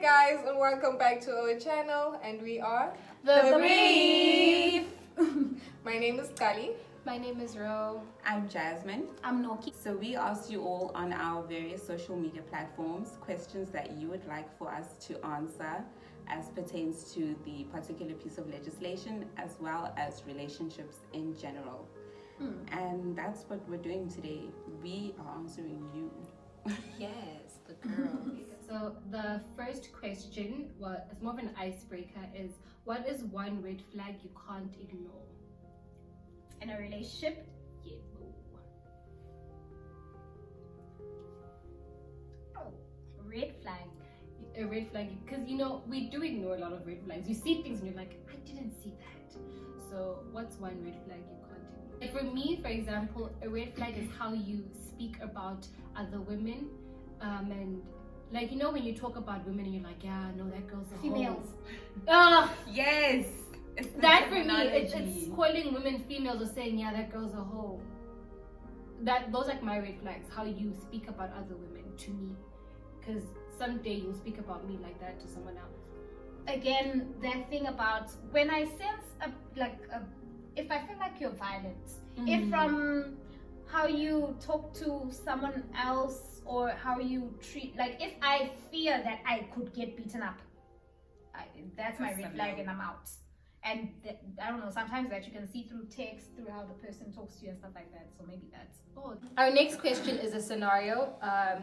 guys, and welcome back to our channel, and we are The Brief. My name is Kali. My name is Ro. I'm Jasmine. I'm Noki. So we asked you all on our various social media platforms questions that you would like for us to answer as pertains to the particular piece of legislation as well as relationships in general. And that's what we're doing today. We are answering you. Yes, the girls. So the first question, well, it's more of an icebreaker, is what is one red flag you can't ignore? In a relationship? Yeah. Oh, red flag. A red flag, because we do ignore a lot of red flags. You see things and you're like, I didn't see that. So what's one red flag you can't ignore? Like for me, for example, a red flag is how you speak about other women, and like when you talk about women and you're like, yeah, no, that girl's a hoe. Females. Yes. That for me, it's calling women females or saying, yeah, that girl's a hoe. Those are like my red flags, how you speak about other women to me. Because someday you'll speak about me like that to someone else. Again, that thing about when I sense if I feel like you're violent, if from how you talk to someone else or how you treat, like if I fear that I could get beaten up, that's my red flag and I'm out. And I don't know, sometimes that you can see through text, through how the person talks to you and stuff like that. So maybe that's. Oh. Our next question is a scenario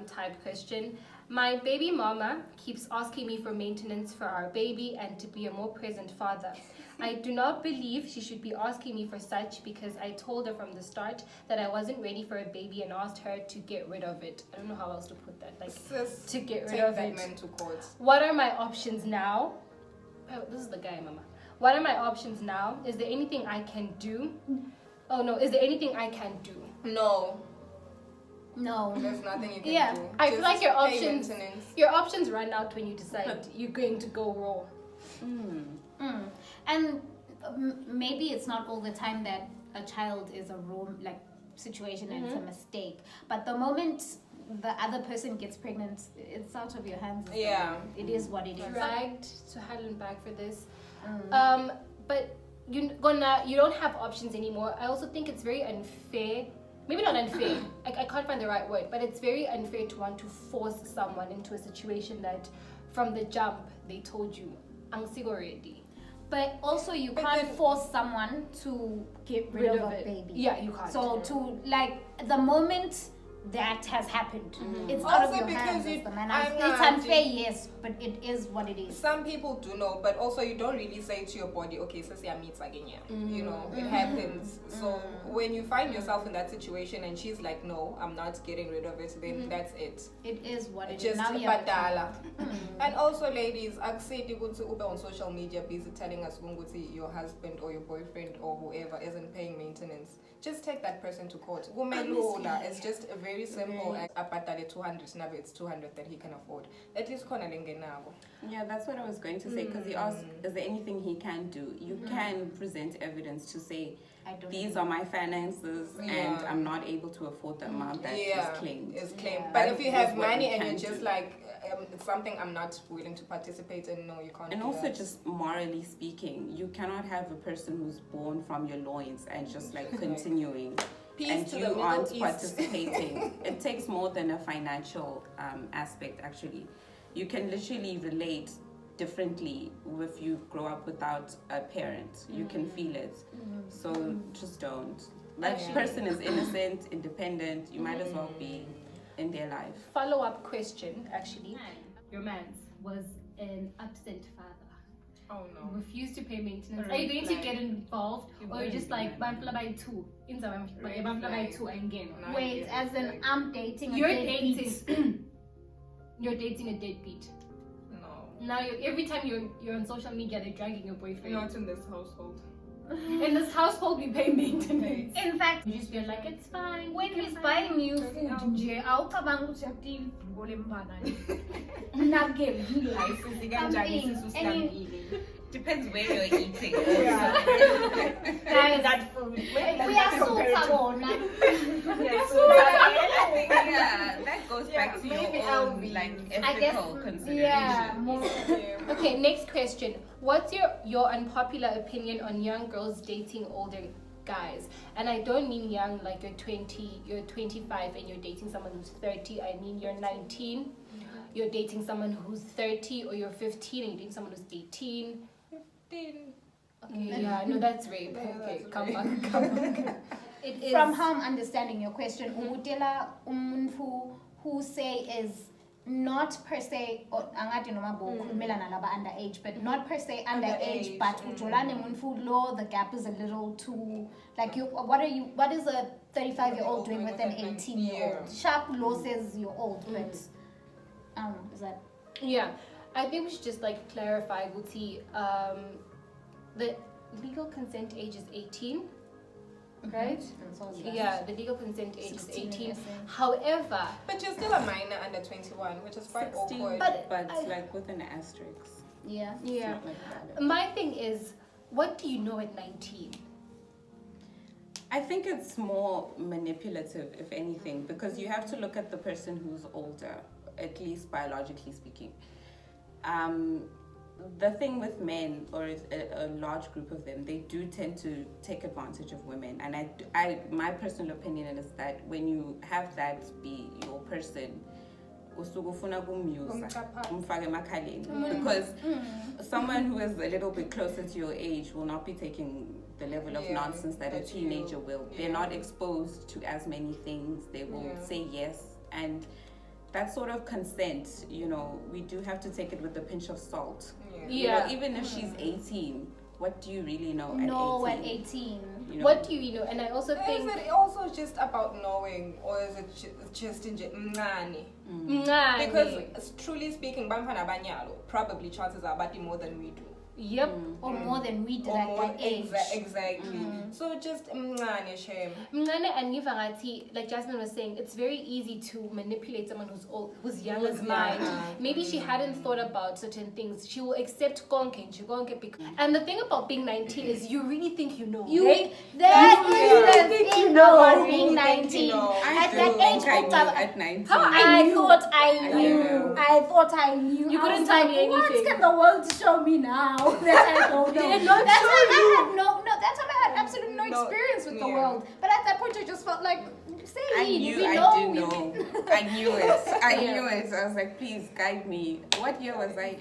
type question. My baby mama keeps asking me for maintenance for our baby and to be a more present father. I do not believe she should be asking me for such because I told her from the start that I wasn't ready for a baby and asked her to get rid of it. I don't know how else to put that. Like, Sis, to get rid take of that it. man to court. What are my options now? Oh, this is the guy, mama. What are my options now? Is there anything I can do? Oh no, is there anything I can do? No, No. there's nothing you can do. I feel like your pay options maintenance. run out when you decide you're going to go raw. And maybe it's not all the time that a child is a raw situation and it's a mistake. But the moment the other person gets pregnant, it's out of your hands. Yeah. It is what it is. Dragged to hell and back for this. But you don't have options anymore. I also think it's very unfair. Maybe not unfair. I can't find the right word, but it's very unfair to want to force someone into a situation that from the jump they told you, I'm sick already. But also you can't force someone to get rid of a baby. Yeah, you can't. So the moment that has happened, it's out of Also your because hands as the man. I'm It's not- unfair, yes, but it is what it is. Some people do know, but also you don't really say to your body, okay, so see, I meet again, it happens. So when you find yourself in that situation and she's like, no, I'm not getting rid of it, then that's it. It is what it is. Just Now you have a badala. And also, ladies, akusithi ukuthi ube on social media busy telling us ukuthi your husband or your boyfriend or whoever isn't paying maintenance. Just take that person to court. Kumelula. It's just a very simple. Apatale 200 nabe, it's 200 that he can afford. At least khona lengenako. Yeah, that's what I was going to say, because he asked, is there anything he can do? You can present evidence to say, these are my finances and I'm not able to afford the amount that is claimed. It's claimed. Yeah. But if you have Is what money you and can you're just do. like, it's something I'm not willing to participate in, no, you can't And do also, that. just morally speaking, you cannot have a person who's born from your loins and just like continuing. Peace And to the you Middle aren't East. participating. It takes more than a financial aspect, actually. You can literally relate differently if you grow up without a parent. You can feel it. So just don't. That person is innocent, independent. You might as well be in their life. Follow-up question, actually. Your man's was an absent father. Oh no. Refuse to pay maintenance. A Are you red going flag. to get involved, or you're just like bamfla by two? In the Red bamfla by flag. two again. No, Wait, yeah, as in like- I'm dating a You're deadbeat. dating. You're dating a deadbeat. No. Now every time you're on social media, they're dragging your boyfriend. Not in this household. In this household, we pay maintenance. In fact, You just feel like it's fine. when you he's can buying you Check it out. food nje awucabanga ukuthi uyadinga ibholo embana nakele license Kanjani something isisu any sihlambile? Depends where you're eating. Guys, that food. We are so alone. I think that goes back to maybe your own like I guess, ethical considerations. yeah, more. Okay, next question. What's your unpopular opinion on young girls dating older guys? And I don't mean young like you're 20, you're 25 and you're dating someone who's 30. I mean you're 19, you're dating someone who's 30, or you're 15 and you're dating someone who's 18. 15. Okay, yeah, no, that's rape. Yeah, Okay, that's come rape. back. It is. From how I'm understanding your question, ukutela umuntu who say is not per se, or angati noma bokhulumela nalaba underage, but not per se underage, Underage, but ujolane muntu lo, the gap is a little too, like you. What is a 35-year-old doing with an 18-year-old? Sharp law says you're old, but is that? Yeah, I think we should just like clarify, Guti. The legal consent age is 18, right? Yeah, the legal consent age is 18. However, But you're still a minor under 21, which is quite 16, awkward. but like with an asterisk. Yeah. yeah, Not like that. my thing is, what do you know at 19? I think it's more manipulative, if anything, because you have to look at the person who's older, at least biologically speaking. The thing with men, or a large group of them, they do tend to take advantage of women. And my personal opinion is that when you have that be your person, usukufuna kumuse, umfake emakhaleni. Because someone who is a little bit closer to your age will not be taking the level of nonsense that a teenager will. They're not exposed to as many things. They will say yes. And that sort of consent, we do have to take it with a pinch of salt. Yeah. Even if she's 18, what do you really know at at 18? at 18. What do you know? And I also think... Is it also just about knowing, or is it just in because truly speaking, Bamfana Banyalo, probably chances are about more than we do. Yep. Or more than we did Or at more, that age. exactly. So just shame. Mngane and Ngivangati, like Jasmine was saying, it's very easy to manipulate someone who's old, who's young as mind. Maybe she hadn't thought about certain things. She will accept konke and she konke pick. And the thing about being 19 is you really think you know. Right? That is the thing about being You think 19. you know. At that age, I knew at 19. I thought I knew. know. I thought I knew. You I couldn't was tell like, me anything. What can the world show me now that I don't know? Did it not That's show why you? I had no. That time I had absolutely no experience with the world. But at that point, I just felt like, say I we knew, know. I do know. I knew it. I knew it. I was like, please guide me. What year was I?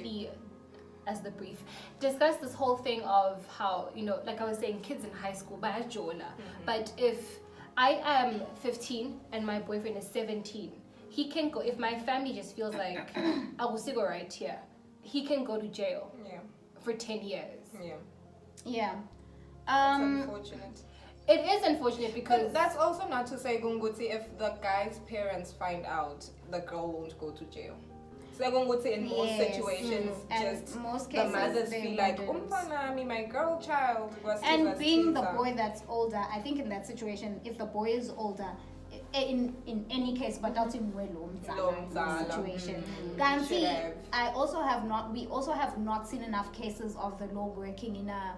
As the brief, discuss this whole thing of how, like I was saying, kids in high school, but if I am 15 and my boyfriend is 17, he can go, if my family just feels like I will still go right here, he can go to jail for 10 years. Yeah. It's unfortunate. It is unfortunate because But that's also not to say, Gunguti, if the guy's parents find out, the girl won't go to jail. So Gunguti, in most situations, And just most the cases, mothers they feel like, wouldn't. my girl child. And being the boy that's older, I think in that situation, if the boy is older, in any case, but that's in the situation. Gansi, we also have not seen enough cases of the law working in a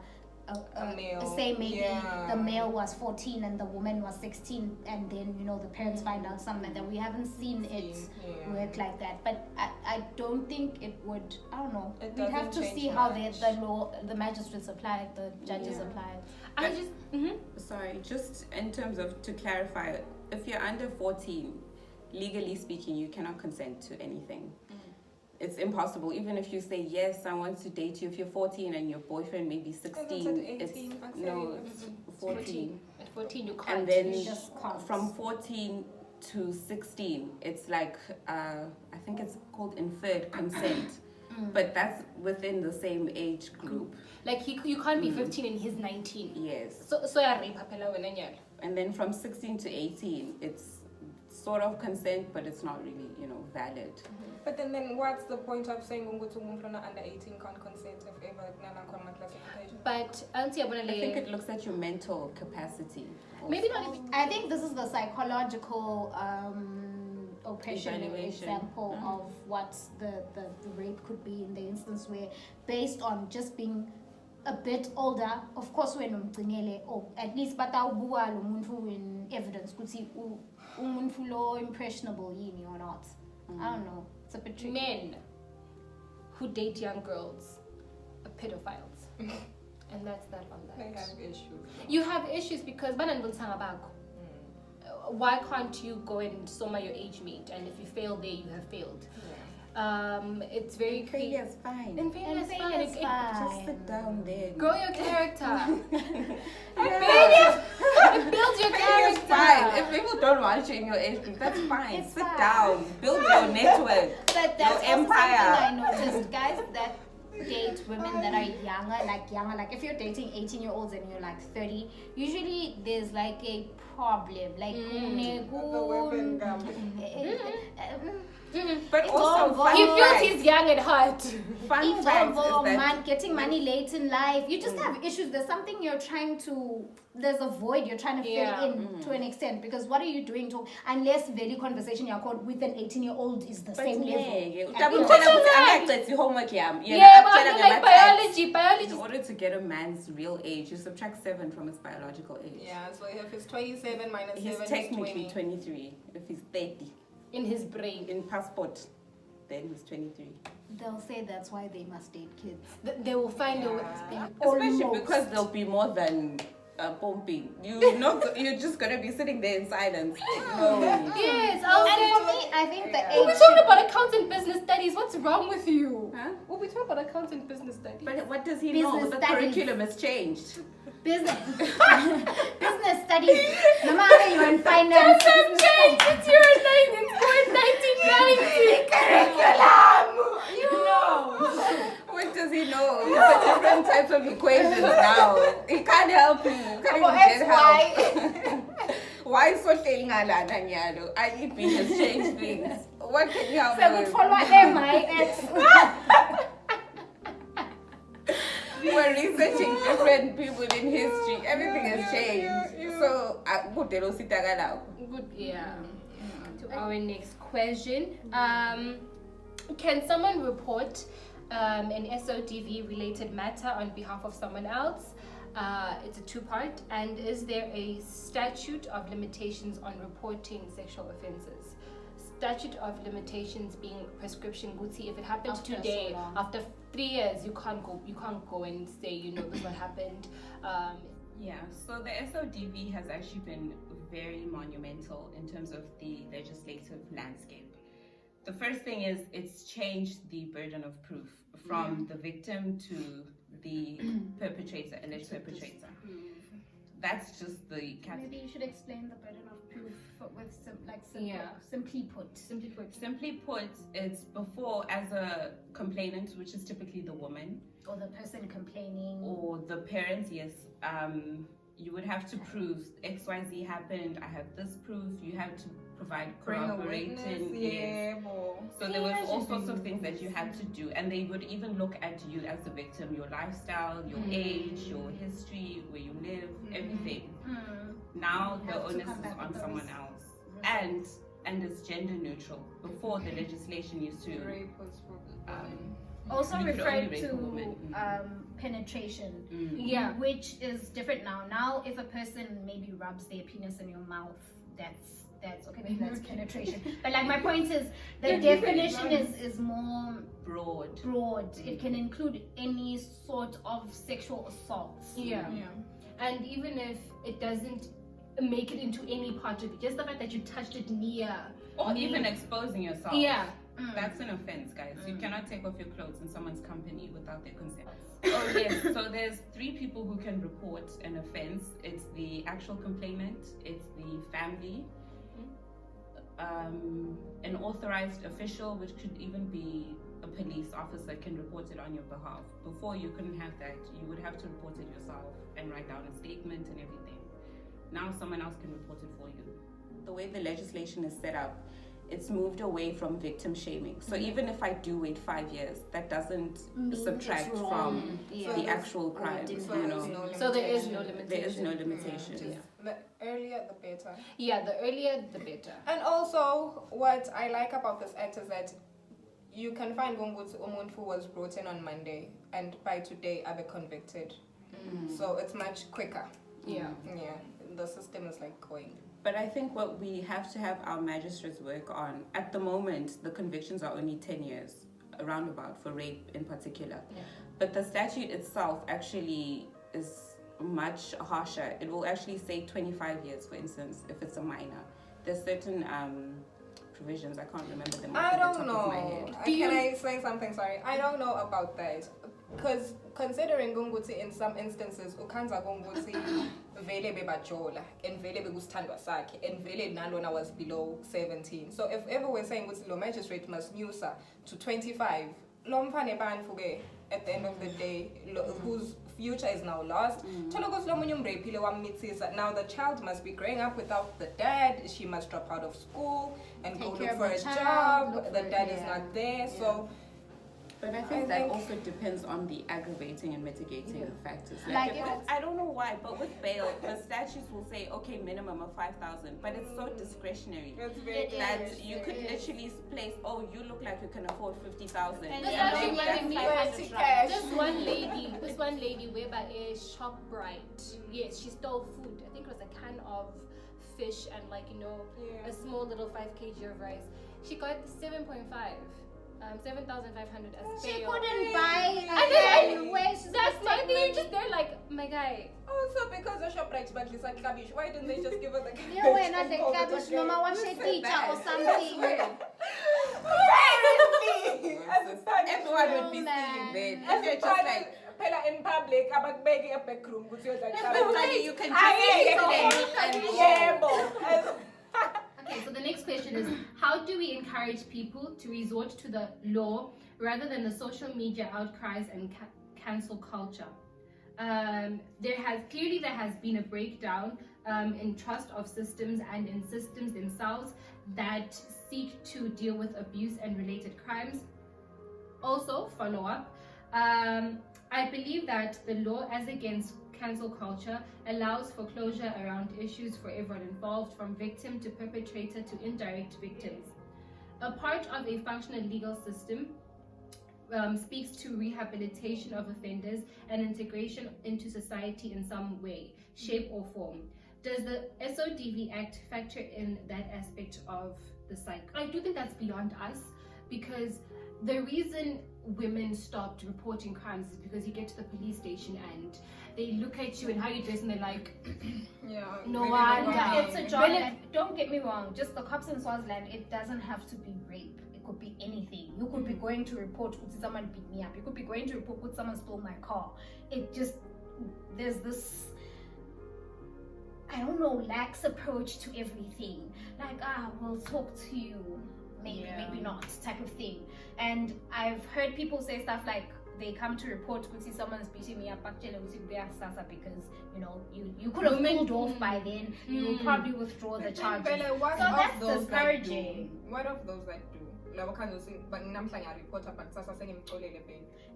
male. say maybe the male was 14 and the woman was 16, and then the parents find out something that we haven't seen it work like that. But I don't think it would. I don't know. We'd have to see how the magistrates apply it, the judges apply it. I just Sorry, just in terms of, to clarify, if you're under 14, legally speaking, you cannot consent to anything. It's impossible. Even if you say, yes, I want to date you. If you're 14 and your boyfriend may be 16, it's 14. At 14 you can't. And then You just can't. from 14 to 16, it's like, I think it's called inferred consent. But that's within the same age group. Like you can't be 15 and he's 19. Yes. So ya rape phela wena nyalo. And then from 16 to 18, it's sort of consent, but it's not really, valid. But then what's the point of saying Ungutu Mumplana under 18 can't consent if ever Nana Konma classification? But Auntie I think it looks at your mental capacity. Also. maybe not. I think this is the psychological oppression Evaluation. example of what the rape could be in the instance where, based on just being a bit older, of course when or at least batawubuka lo muntu in evidence ukuthi umuntu lo impressionable yini or not. I don't know. It's a bit tricky. Men who date young girls are pedophiles. And that's that on that. They have issues. You have issues because why can't you go and soma your age mate, and if you fail there you have failed. It's very Failure is fine. And failure is fine. Failure is fine. Just sit down there. Grow your character. Yeah. It builds your Failure is character. fine. If people don't want you in your age group, that's fine. It's Sit fine. down. Build your network. But that's Your also empire. something I noticed, guys, that date women that are younger, like if you're dating 18-year-olds and you're like 30, usually there's like a problem, like The women come. But also, fun He feels fact, he's young at heart. fun fact is that man, getting money late in life, you just have issues. There's something you're trying to, there's a void you're trying to fill in to an extent, because what are you doing to, unless very conversation you're called with an 18-year-old is the same level. That's homework. Yeah, but I mean, like biology. In order to get a man's real age, you subtract 7 from his biological age. Yeah, so if it's 27 minus He's 7 is technically 20. 23. If he's 30 In his brain. in passport, then he's 23. They'll say that's why they must date kids. They will find a way. Especially Almost. because there'll be more than pumping. You're just gonna be sitting there in silence. No. Yes, I'll And say. for me, I think the We'll be age. talking about accounting business studies. What's wrong with you? Huh? We'll be talking about accounting business studies. But what does he Business know? The studies. curriculum has changed. Business studies. No matter you're in finance. business Change studies. it. You're 1990. Curriculum! You know. What does he know? It's a different types of equations now. He can't help you. You can't even get help. Why is so ngalana nyalo? IEP has changed things. What can you help So me we with? follow MIX. We're researching different people in history. Everything has changed. So, Good. Yeah. To our next question. Can someone report an SODV related matter on behalf of someone else? It's a 2-part. And is there a statute of limitations on reporting sexual offences? Statute of limitations being prescription. Gucci, if it happened After today, so long. after 3 years, you can't go and say, this is what happened. Yeah, so the SODV has actually been very monumental in terms of the legislative landscape. The first thing is it's changed the burden of proof from the victim to the perpetrator, alleged perpetrator. That's just the category. Maybe you should explain the burden of proof with simply put. Simply put, it's before, as a complainant, which is typically the woman, Or the person complaining. or the parents, yes, you would have to prove XYZ happened. I have this proof. You have to provide Bring a witness, corroborating. Yes. So there was all sorts of things that you had to do, and they would even look at you as the victim, your lifestyle, your age, your history, where you live, everything. Now the have to onus come is back on with someone those else, and it's gender neutral. Before, the legislation used to Rape was probably Also You could referred only rape a to woman. penetration, Yeah. which is different now. Now, if a person maybe rubs their penis in your mouth, that's okay. Maybe that's penetration. But like my point is, the definition is more broad. It can include any sort of sexual assaults. Yeah. And even if it doesn't make it into any part of it, just the fact that you touched it near. Or even exposing yourself. Yeah. That's an offense, guys. You cannot take off your clothes in someone's company without their consent. Oh yes, so there's 3 people who can report an offense. It's the actual complainant, it's the family, an authorized official, which could even be a police officer, can report it on your behalf. Before, you couldn't have that. You would have to report it yourself and write down a statement and everything. Now someone else can report it for you. The way the legislation is set up, it's moved away from victim shaming. So even if I do wait 5 years, that doesn't subtract it's from wrong. the actual crime. So You know, So there is no limitation. there is no limitation. The earlier the better. Yeah, the earlier the better. And also, what I like about this act is that you can find umuntu who was brought in on Monday, and by today, are convicted. So it's much quicker. Yeah. Yeah, the system is like going. But I think what we have to have our magistrates work on, at the moment, the convictions are only 10 years, roundabout, for rape in particular. Yeah. But the statute itself actually is much harsher. It will actually say 25 years, for instance, if it's a minor. There's certain provisions, I can't remember them off I the don't top know. of my head. Can I say something? Sorry, I don't know about that. Because considering Gunguti in some instances, ukanza Gunguti vele bebajola and vele begustandwa sakhe and vele nalona was below 17. So if ever we're saying the magistrate must nusa to 25, lo mfane banfuke at the end of the day, whose future is now lost. Now the child must be growing up without the dad. She must drop out of school and go look for a job. The dad is not there. So But I think that also depends on the aggravating and mitigating factors. Like if I don't know why, but with bail, the statutes will say, okay, minimum of 5,000, but it's so discretionary that you could literally place, oh, you look like you can afford 50,000. And then that's maybe what that's we 500 this one lady whereby a shop bright. Yes, she stole food. I think it was a can of fish and a small little 5 kg of rice. She got 7.5. 7,500 as She bail. couldn't buy That's my thing. You're just there like, my guy. also because the shop right but like cabbage, why didn't they just give her the cabbage? Yeah, we're not the cabbage, no matter what she teacher or something. everyone would be stealing then. If you're just like, in public, about begging a back room, but you're like, you can just Okay, so the next question is, how do we encourage people to resort to the law rather than the social media outcries and cancel culture? There has been a breakdown in trust of systems and in systems themselves that seek to deal with abuse and related crimes. Also, follow up, I believe that the law as against cancel culture allows for closure around issues for everyone involved, from victim to perpetrator to indirect victims. A part of a functional legal system speaks to rehabilitation of offenders and integration into society in some way, shape or form. Does the SODV Act factor in that aspect of the cycle? I do think that's beyond us, because the reason women stopped reporting crimes is because you get to the police station and they look at you and how you dress and they're like, no wonder. It's a job. Don't get me wrong, just the cops in Swaziland, it doesn't have to be rape. It could be anything. You could be going to report someone beat me up. You could be going to report someone stole my car. It just, there's this, I don't know, lax approach to everything. Like, we'll talk to you. Maybe not, type of thing. And I've heard people say stuff like they come to report see someone's beating me up because you could have pulled off by then. You will probably withdraw the charges. So that's discouraging. What of those that do?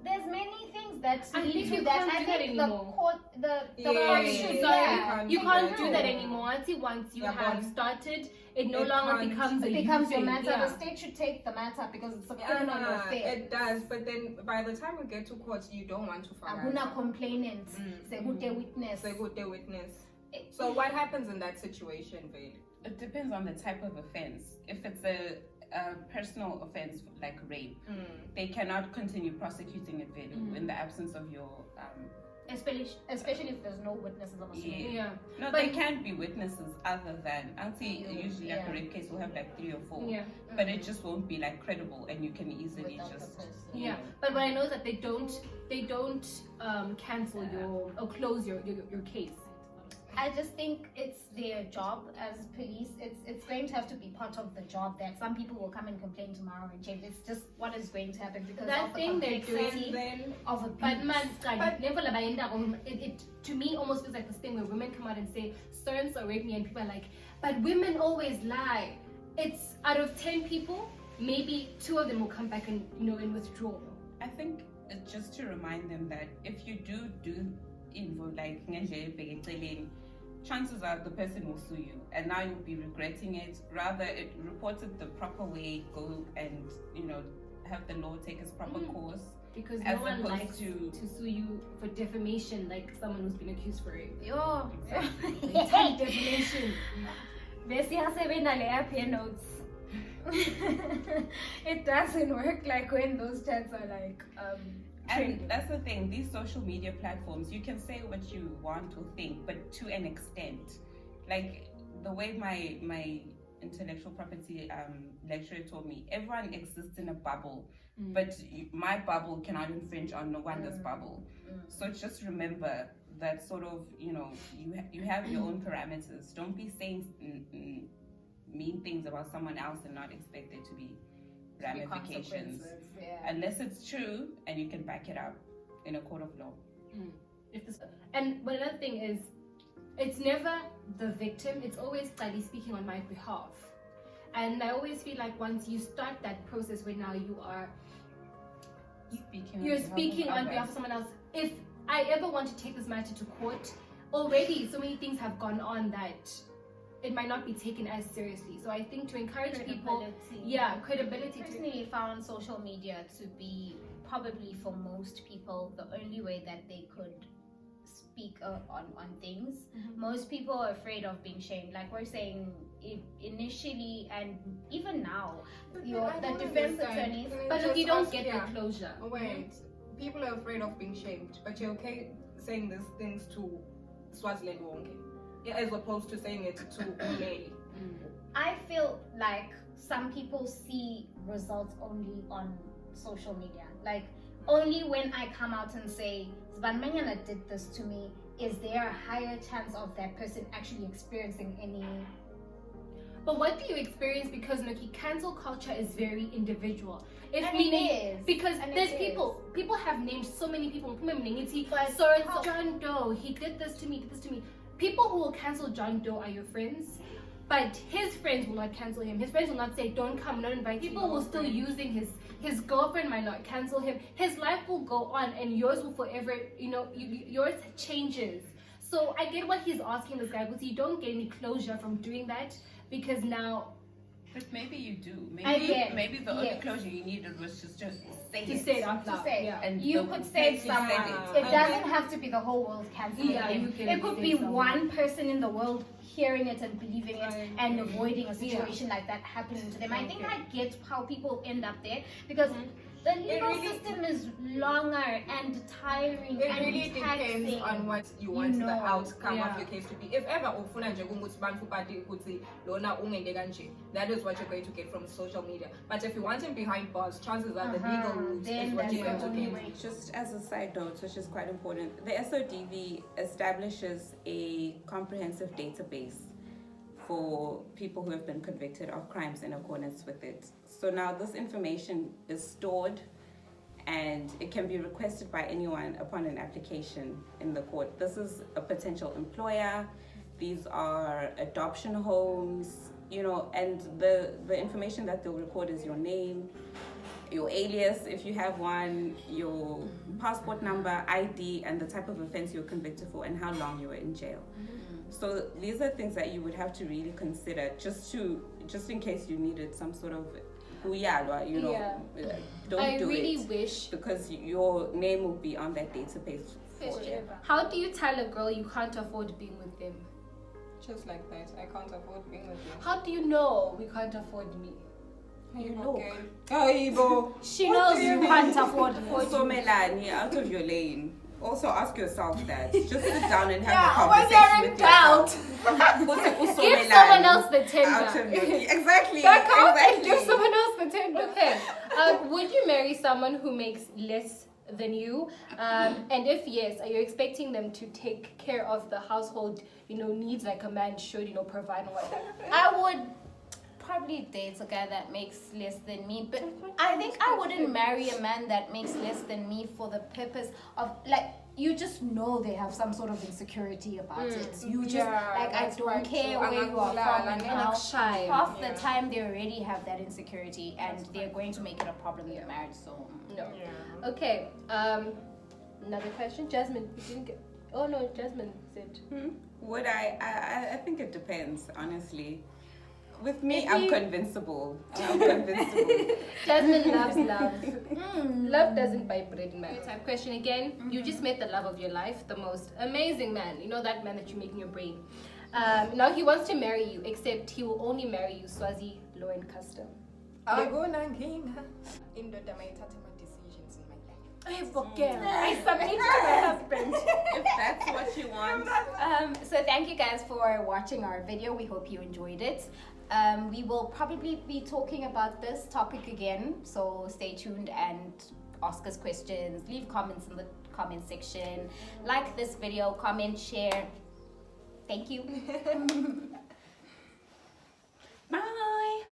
There's many things that I lead think to you that. can't I do that think the anymore. court, the Yeah, court should. yeah. You can't do that anymore. Once you have started, it no longer becomes a It becomes your thing. matter. Yeah. The state should take the matter because it's a criminal affair. It does, but then by the time we get to court, you don't want to file. Aguna complainants. Segute witness. Say good day witness. So what happens in that situation, Vale? It depends on the type of offense. If it's a personal offense like rape, they cannot continue prosecuting it in the absence of your Especially if there's no witnesses of a Yeah. No, But- there can be witnesses other than usually like a rape case will have like 3 or 4. Yeah. But it just won't be like credible and you can easily Without the just person. Yeah, but what I know is that they don't cancel or close your case. I just think it's their job as police. It's going to have to be part of the job that some people will come and complain tomorrow and change. It's just what is going to happen because That of the thing they're complexity And then of abuse. But man, it to me almost feels like this thing where women come out and say, so and so raped me, and people are like, but women always lie. It's out of 10 people, maybe 2 of them will come back and and withdraw. I think it's just to remind them that if you do involve like chances are the person will sue you, and now you'll be regretting it. Rather, report it the proper way, go and have the law take its proper course. Because as no one opposed likes to to sue you for defamation, like someone who's been accused for rape. Yo. Type defamation. Notes. It doesn't work like when those chats are like And that's the thing, these social media platforms, you can say what you want or think, but to an extent. Like the way my intellectual property lecturer told me, everyone exists in a bubble, but my bubble cannot infringe on no one's bubble. So just remember that sort of, you have your own parameters. Don't be saying mean things about someone else and not expect there to be ramifications. Unless it's true and you can back it up in a court of law. But another thing is, it's never the victim, it's always Swati speaking on my behalf. And I always feel like once you start that process where now you're speaking on behalf of someone else, if I ever want to take this matter to court, already so many things have gone on that it might not be taken as seriously. So I think to encourage people, credibility. I personally found social media to be probably for most people the only way that they could speak on things. Most people are afraid of being shamed. Like we're saying, initially and even now, the defense attorneys. But look, you don't get the closure. Wait, people are afraid of being shamed, but you're okay saying these things to Swaziland Wonke, as opposed to saying it to Umeli. I feel like some people see results only on social media. Like only when I come out and say Zbanmanyana did this to me, is there a higher chance of that person actually experiencing any. But what do you experience? Because Noki, cancel culture is very individual. Because there's people have named so many people. So John Doe, he did this to me, People who will cancel John Doe are your friends, but his friends will not cancel him. His friends will not say, don't come, not invite him. People will still using his girlfriend might not cancel him. His life will go on and yours will forever, yours changes. So I get what he's asking this guy, because you don't get any closure from doing that, because now. But maybe you do. Maybe the only closure you needed was just say it out loud. And you could say someone. It doesn't have to be the whole world canceling him. It could be one person in the world hearing it and believing it and avoiding a situation like that happening to them. I think I get how people end up there, because the legal system is longer and tiring. It really depends on what you want the outcome of your case to be. If ever that is what you're going to get from social media. But if you want him behind bars, chances are the legal route is what you're going to get. Just as a side note, which is quite important, the SODV establishes a comprehensive database for people who have been convicted of crimes in accordance with it. So now this information is stored and it can be requested by anyone upon an application in the court. This is a potential employer, these are adoption homes, and the information that they'll record is your name, your alias if you have one, your passport number, ID, and the type of offense you're convicted for and how long you were in jail. So these are things that you would have to really consider just in case you needed some sort of don't do really it. Wish, because your name will be on that database forever. How do you tell a girl you can't afford being with them? Just like that, I can't afford being with you. How do you know we can't afford me? You look. Ibo. She knows you can't afford me. So Melanie, out of your lane. Also ask yourself that. Just sit down and have a conversation with yourself. Give someone else the tender. Exactly. Give someone else the tender. Okay. Would you marry someone who makes less than you? And if yes, are you expecting them to take care of the household, needs like a man should, provide and whatnot? I would probably date a guy that makes less than me, but I think I wouldn't marry a man that makes less than me for the purpose of you just know they have some sort of insecurity about it. You just I don't care where you are from and how. Half the time they already have that insecurity and they're going to make it a problem in the marriage. So no. Yeah. Okay. Another question, Jasmine. You didn't get. Oh no, Jasmine said. Would I think it depends, honestly. With me, If I'm you- convincible. I'm convincible. Jasmine loves love. Love doesn't buy bread, man. Type question again. You just met the love of your life, the most amazing man. You know that man that you make in your brain. Now he wants to marry you, except he will only marry you Swazi law and custom. Akunankinga. Indoda mayithatha ama-decisions in my life. Hey, girl, I submit to my husband. If that's what you want. So thank you guys for watching our video. We hope you enjoyed it. We will probably be talking about this topic again, so stay tuned and ask us questions. Leave comments in the comment section. Like this video, comment, share. Thank you.